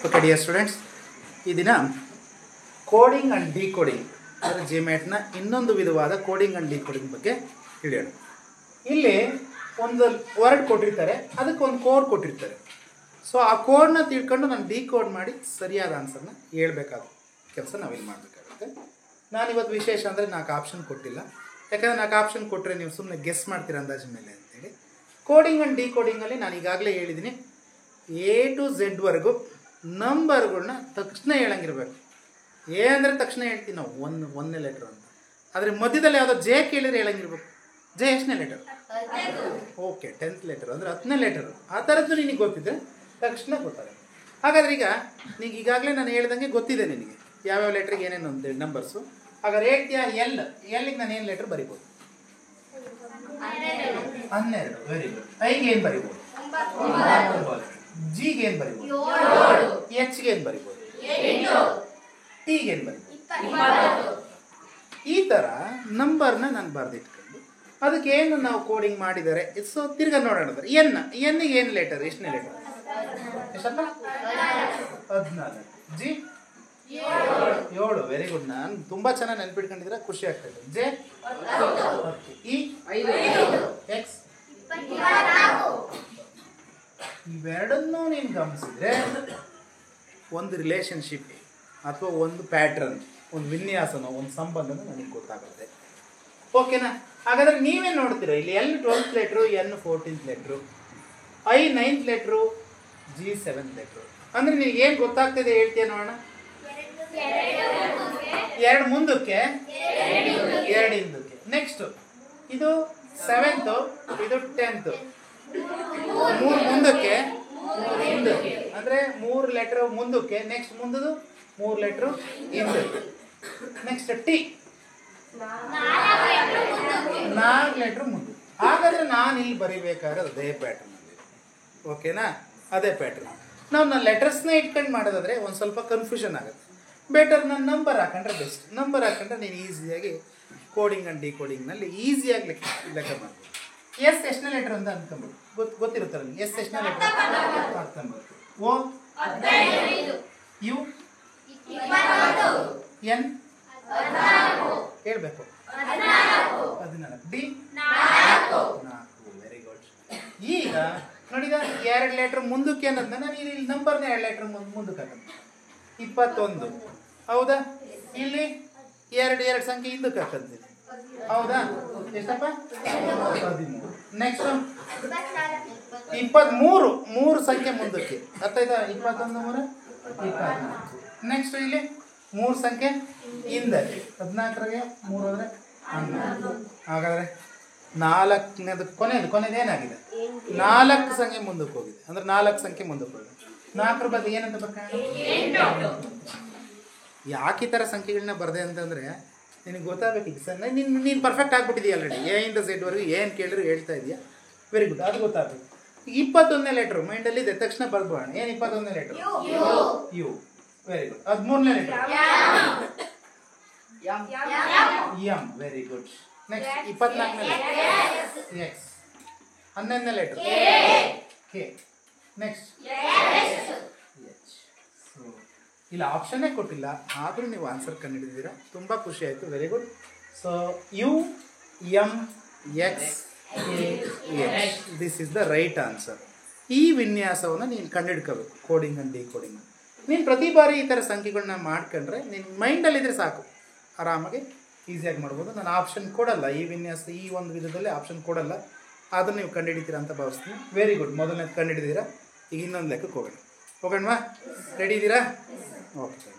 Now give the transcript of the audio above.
Okay dear students, ಈ ದಿನ coding and decoding ಅಂದರೆ ಜಿಮ್ಯಾಟ್ನ ಇನ್ನೊಂದು ವಿಧವಾದ ಕೋಡಿಂಗ್ ಆ್ಯಂಡ್ ಡಿಕೋಡಿಂಗ್ ಬಗ್ಗೆ ತಿಳಿಯೋಣ. ಇಲ್ಲಿ ಒಂದು ವರ್ಡ್ ಕೊಟ್ಟಿರ್ತಾರೆ, ಅದಕ್ಕೆ ಒಂದು ಕೋಡ್ ಕೊಟ್ಟಿರ್ತಾರೆ. ಸೊ ಆ ಕೋಡ್ನ ತಿಳ್ಕೊಂಡು ನಾನು ಡಿಕೋಡ್ ಮಾಡಿ ಸರಿಯಾದ ಆನ್ಸರ್ನ ಹೇಳ್ಬೇಕಾದ ಕೆಲಸ ನಾವಿಲ್ಲಿ ಮಾಡಬೇಕಾಗುತ್ತೆ. ನಾನಿವತ್ತು ವಿಶೇಷ ಅಂದರೆ 4 ಆಪ್ಷನ್ ಕೊಟ್ಟಿಲ್ಲ, ಯಾಕಂದರೆ 4 ಆಪ್ಷನ್ ಕೊಟ್ಟರೆ ನೀವು ಸುಮ್ಮನೆ ಗೆಸ್ ಮಾಡ್ತೀರ ಅಂದಾಜು ಮೇಲೆ ಅಂತೇಳಿ. ಕೋಡಿಂಗ್ ಆ್ಯಂಡ್ ಡಿಕೋಡಿಂಗಲ್ಲಿ ನಾನು ಈಗಾಗಲೇ ಹೇಳಿದ್ದೀನಿ, A to Z ವರೆಗೂ ನಂಬರ್ಗಳನ್ನ ತಕ್ಷಣ ಹೇಳಂಗಿರ್ಬೇಕು. ಎ ಅಂದರೆ ತಕ್ಷಣ ಹೇಳ್ತೀವಿ ನಾವು, ಒಂದನೇ ಲೆಟ್ರ್ ಅಂತ. ಆದರೆ ಮಧ್ಯದಲ್ಲಿ ಯಾವುದೋ ಜೆ ಕೇಳಿದ್ರೆ ಹೇಳಂಗಿರ್ಬೇಕು. ಜೆ ಎಷ್ಟನೇ ಲೆಟರ್? ಓಕೆ, 10th ಲೆಟರ್ ಅಂದರೆ 10ನೇ ಲೆಟರು. ಆ ಥರದ್ದು ನಿನಗೆ ಗೊತ್ತಿದ್ರೆ ತಕ್ಷಣ ಗೊತ್ತಾಗುತ್ತೆ. ಹಾಗಾದ್ರೆ ಈಗ ನಿನಗೆ ಈಗಾಗಲೇ ನಾನು ಹೇಳ್ದಂಗೆ ಗೊತ್ತಿದೆ ನಿನಗೆ ಯಾವ್ಯಾವ ಲೆಟ್ರಿಗೆ ಏನೇನು ಅಂತೇಳಿ ನಂಬರ್ಸು. ಹಾಗಾದ್ರೆ ಹೇಳ್ತೀಯಾ ಎಲ್ಲಿಗೆ ನಾನು ಏನು ಲೆಟ್ರ್ ಬರಿಬೋದು? 12. Very good. ಐಗೆ ಏನು ಬರಿಬೋದು? ಜಿಗೆ ಏನು ಬರಿಬೋದು? ಎಚ್ಗೆ ಏನು ಬರಿಬೋದು? ಟಿಗೆ ಏನು ಬರಿಬೋದು? ಈ ಥರ ನಂಬರ್ನ ನಾನು ಬರೆದಿಟ್ಕೊಂಡು ಅದಕ್ಕೆ ಏನು ನಾವು ಕೋಡಿಂಗ್ ಮಾಡಿದ್ದಾರೆ. ಸೊ ತಿರ್ಗಾ ನೋಡೋಣ. ಎನ್ನಿಗೆ ಏನು ಲೆಟರ್? ಎಷ್ಟನೇ ಲೆಟರ್? ಎಷ್ಟಪ್ಪ? 14. ಜಿ 7. Very good. ನಾನು ತುಂಬ ಚೆನ್ನಾಗಿ ನೆನ್ಪಿಟ್ಕೊಂಡಿದ್ರೆ ಖುಷಿ ಆಗ್ತದೆ. J E 5. ಎಕ್ಸ್ ಇವೆರಡನ್ನೂ ನೀನು ಗಮನಿಸಿದ್ರೆ ಒಂದು ರಿಲೇಷನ್ಶಿಪ್ ಅಥವಾ ಒಂದು ಪ್ಯಾಟ್ರನ್, ಒಂದು ವಿನ್ಯಾಸನೋ ಒಂದು ಸಂಬಂಧನೋ ನನಗೆ ಗೊತ್ತಾಗುತ್ತೆ. ಓಕೆನಾ? ಹಾಗಾದರೆ ನೀವೇ ನೋಡ್ತೀರಾ ಇಲ್ಲಿ L 12th letter, N 14th letter, I 9th letter, G 7th letter. ಅಂದರೆ ನಿನಗೆ ಏನು ಗೊತ್ತಾಗ್ತದೆ ಹೇಳ್ತೀಯ ನೋಡೋಣ. 2 ಮುಂದಕ್ಕೆ, 2 ಹಿಂದಕ್ಕೆ. ನೆಕ್ಸ್ಟ್ ಇದು 7th, ಇದು 10th. 3 ಮುಂದಕ್ಕೆ, ಹಿಂದಕ್ಕೆ. ಅಂದರೆ 3 ಲೆಟ್ರ್ ಮುಂದಕ್ಕೆ, ನೆಕ್ಸ್ಟ್ ಮುಂದದು 3 ಲೆಟ್ರು ಹಿಂದಕ್ಕೆ. ನೆಕ್ಸ್ಟ್ ಟಿ 4 ಲೆಟ್ರ್ ಮುಂದೆ. ಹಾಗಾದರೆ ನಾನು ಇಲ್ಲಿ ಬರಿಬೇಕಾದ್ರೆ ಅದೇ ಪ್ಯಾಟ್ರನ್. ಓಕೆನಾ? ಅದೇ ಪ್ಯಾಟ್ರನ್. ನಾನು ಲೆಟರ್ಸ್ನ ಇಟ್ಕೊಂಡು ಮಾಡೋದಾದರೆ ಒಂದು ಸ್ವಲ್ಪ ಕನ್ಫ್ಯೂಷನ್ ಆಗುತ್ತೆ. ಬೆಟರ್ ನಾನು ನಂಬರ್ ಹಾಕೊಂಡ್ರೆ ಬೆಸ್ಟ್. ನಂಬರ್ ಹಾಕೊಂಡ್ರೆ ನೀನು ಈಸಿಯಾಗಿ ಕೋಡಿಂಗ್ ಆ್ಯಂಡ್ ಡಿಕೋಡಿಂಗ್ನಲ್ಲಿ ಈಸಿಯಾಗಿ ಲೆಕ್ಕ ಮಾಡ್ಬೋದು. ಎಸ್ ಎಷ್ಟನೇ ಲೆಟರ್ ಅಂತ ಅಂದ್ಕೊಂಬೋದು. ಗೊತ್ತಿರುತ್ತಲ್ಲ ಎಸ್ ಎಷ್ಟನೇ ಲೆಟರ್? 19. ಓ 15. ಯು 20. ಎನ್ ಹೇಳ್ಬೇಕು 14. ಡಿ 4. Very good. ಈಗ ನೋಡಿದ 2 ಲೆಟ್ರ್ ಮುಂದಕ್ಕೆ ಅನ್ನೋದನ್ನ ನಾನು ಇಲ್ಲಿ ನಂಬರ್ನ 2 ಲೆಟ್ರ್ ಮುಂದಕ್ಕೆ ಹಾಕೋದು. 21. ಹೌದಾ? ಇಲ್ಲಿ 2 ಸಂಖ್ಯೆ ಹಿಂದಕ್ಕೆ ಹಾಕಂತೀನಿ. ಹೌದಾ? ಎಷ್ಟಪ್ಪ? 13. ನೆಕ್ಸ್ಟ್ 23. 3 ಸಂಖ್ಯೆ ಮುಂದಕ್ಕೆ. ಅರ್ಥ ಆಯ್ತಾ? 21 3 24. ನೆಕ್ಸ್ಟ್ ಇಲ್ಲಿ 3 ಸಂಖ್ಯೆ ಹಿಂದಕ್ಕೆ. 14ಗೆ 3 ಹೋದರೆ 12. ಹಾಗಾದರೆ 4ನೇದು ಕೊನೆದು ಏನಾಗಿದೆ? 4 ಸಂಖ್ಯೆ ಮುಂದಕ್ಕೆ ಹೋಗಿದೆ. ಅಂದ್ರೆ 4 ಸಂಖ್ಯೆ ಮುಂದಕ್ಕೆ ಹೋಗಿದೆ. 4 ಬದಲು ಏನಂತ ಬರ್ಕೊಂಡು ಯಾಕೆ ಈ ಥರ ಸಂಖ್ಯೆಗಳನ್ನ ಬರದೆ ಅಂತಂದರೆ ನಿನಗೆ ಗೊತ್ತಾಗಬೇಕು. ಈಗ ಸರ್ ನೀನು ಪರ್ಫೆಕ್ಟ್ ಆಗಿಬಿಟ್ಟಿದೆಯಾ ಆಲ್ರೆಡಿ. ಎ ಇಂದ ಝೆಡ್ ವರೆಗೂ ಏನು ಕೇಳಿದ್ರು ಹೇಳ್ತಾ ಇದೆಯಾ. Very good. ಅದು ಗೊತ್ತಾಗಬೇಕು. ಈಗ 21ನೇ ಲೆಟ್ರು ಮೈಂಡಲ್ಲಿ ಇದೆ ತಕ್ಷಣ ಬರ್ಬೋಣ. ಏನು 21ನೇ ಲೆಟ್ರು? ಯು. Very good. 13ನೇ letter M. Very good. Next 24ನೇ ಲೆಟ್ರು ಎಕ್ಸ್. 11ನೇ letter K. Next H. So ಇಲ್ಲ ಆಪ್ಷನ್ನೇ ಕೊಟ್ಟಿಲ್ಲ, ಆದರೂ ನೀವು ಆನ್ಸರ್ ಕಂಡುಹಿಡಿದಿದ್ದೀರಾ. ತುಂಬ ಖುಷಿ ಆಯಿತು. Very good. So U M X K H, this is the right answer. ಈ ವಿನ್ಯಾಸವನ್ನು ನೀನು ಕಂಡುಹಿಡ್ಕೋಬೇಕು ಕೋಡಿಂಗ್ ಆ್ಯಂಡ್ ಡಿಕೋಡಿಂಗ್. ನೀನು ಪ್ರತಿ ಬಾರಿ ಈ ಥರ ಸಂಖ್ಯೆಗಳನ್ನ ಮಾಡ್ಕೊಂಡ್ರೆ ನಿನ್ನ ಮೈಂಡಲ್ಲಿದ್ದರೆ ಸಾಕು, ಆರಾಮಾಗಿ ಈಸಿಯಾಗಿ ಮಾಡ್ಬೋದು. ನಾನು ಆಪ್ಷನ್ ಕೊಡಲ್ಲ ಈ ವಿನ್ಯಾಸ, ಈ ಒಂದು ವಿಧದಲ್ಲಿ ಆಪ್ಷನ್ ಕೊಡಲ್ಲ. ಆದರೂ ನೀವು ಕಂಡುಹಿಡಿತೀರಾ ಅಂತ ಭಾವಿಸ್ತೀನಿ. Very good. ಮೊದಲನೇದು ಕಂಡುಹಿಡಿದಿರಾ. ಈಗ ಇನ್ನೊಂದು ಲೆಕ್ಕಕ್ಕೆ ಹೋಗೋಣವಾ? ರೆಡಿ ಇದ್ದೀರಾ? ಓಕೆ.